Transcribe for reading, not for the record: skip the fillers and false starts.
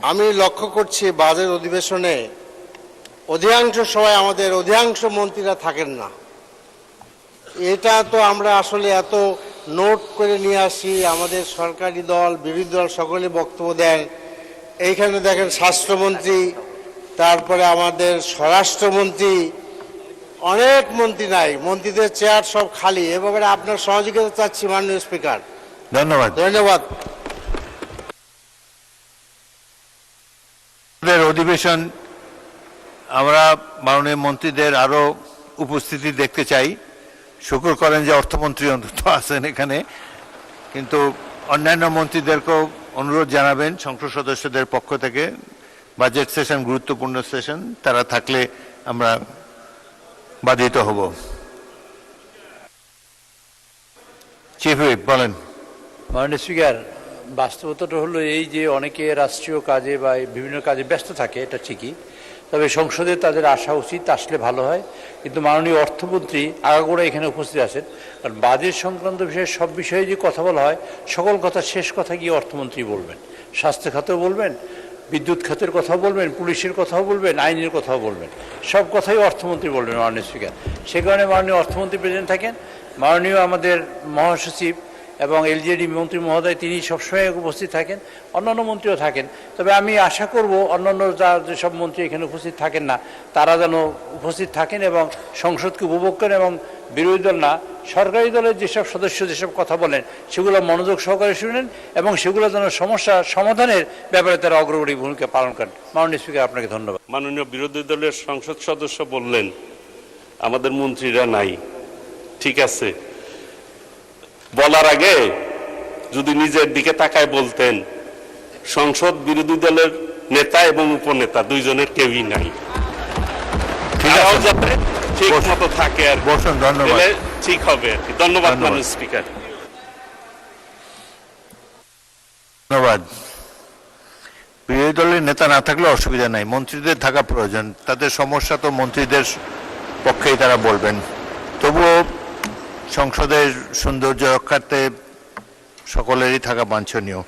আমি লক্ষ্য করছি বাজেট অধিবেশনে অধিকাংশ সময় আমাদের অধিকাংশ মন্ত্রীরা থাকেন না। এটা তো আমরা আসলে এত নোট করে নিয়ে আসি, আমাদের সরকারি দল বিরোধী দল সকলে বক্তব্য দেন। এইখানে দেখেন স্বাস্থ্যমন্ত্রী, তারপরে আমাদের স্বরাষ্ট্রমন্ত্রী, অনেক মন্ত্রী নাই, মন্ত্রীদের চেয়ার সব খালি। এ ব্যাপারে আপনার সহযোগিতা চাচ্ছি মাননীয় স্পিকার। ধন্যবাদ। ধন্যবাদ। অধিবেশন আমরা মাননীয় মন্ত্রীদের আরো উপস্থিতি দেখতে চাই। শুকর করেন যে অর্থমন্ত্রী অন্তত আছেন এখানে, কিন্তু অন্যান্য মন্ত্রীদেরকেও অনুরোধ জানাবেন সংসদ সদস্যদের পক্ষ থেকে। বাজেট সেশন গুরুত্বপূর্ণ সেশন, তারা থাকলে আমরা বাধিত হব। চিফ হুইপ বলেন। মাননীয় স্পিকার, বাস্তবতাটা হলো এই যে অনেকে রাষ্ট্রীয় কাজে বা বিভিন্ন কাজে ব্যস্ত থাকে, এটা ঠিকই। তবে সংসদে তাদের আসা উচিত, আসলে ভালো হয়। কিন্তু মাননীয় অর্থমন্ত্রী আগাগোড়া এখানে উপস্থিত আছেন, কারণ বাজেট সংক্রান্ত বিষয়ে সব বিষয়ে যে কথা বলা হয়, সকল কথা শেষ কথা গিয়ে অর্থমন্ত্রী বলবেন। স্বাস্থ্য খাতেও বলবেন, বিদ্যুৎ খাতের কথাও বলবেন, পুলিশের কথাও বলবেন, আইনের কথাও বলবেন, সব কথাই অর্থমন্ত্রী বলবেন মাননীয় স্পিকার। সে কারণে মাননীয় অর্থমন্ত্রী প্রেজেন্ট থাকেন, মাননীয় আমাদের মহাসচিব এবং এলজেডি মন্ত্রী মহোদয় তিনি সবসময় উপস্থিত থাকেন, অন্যান্য মন্ত্রীও থাকেন। তবে আমি আশা করব অন্যান্য যেসব মন্ত্রী এখানে উপস্থিত থাকেন না, তারা যেন উপস্থিত থাকেন এবং সংসদকে উপভোগ করেন, এবং বিরোধী দল না, সরকারি দলের যেসব সদস্য যেসব কথা বলেন সেগুলো মনোযোগ সহকারে শুনেন এবং সেগুলো যেন সমস্যা সমাধানের ব্যাপারে তারা অগ্রগণী ভূমিকা পালন করেন। মাননীয় স্পিকার, আপনাকে ধন্যবাদ। মাননীয় বিরোধী দলের সংসদ সদস্য বললেন আমাদের মন্ত্রীরা নাই। ঠিক আছে, বলার আগে যদি নিজের দিকে তাকায় বলতেন সংসদ বিরোধী দলের নেতা এবং উপনেতা দুইজনের কেউই নাই, তারাও যাতে ঠিক মতো থাকে আর বসুন। ধন্যবাদ, ঠিক হবে আর কি। ধন্যবাদ মাননীয় স্পিকার। ধন্যবাদ। বিরোধী দলের নেতা না থাকলে অসুবিধা নাই, মন্ত্রীদের থাকা প্রয়োজন। তাদের সমস্যা তো মন্ত্রীদের পক্ষেই তারা বলবেন। তবুও সংসদের সৌন্দর্য রক্ষার্থে সকলেরই থাকা বাঞ্ছনীয়।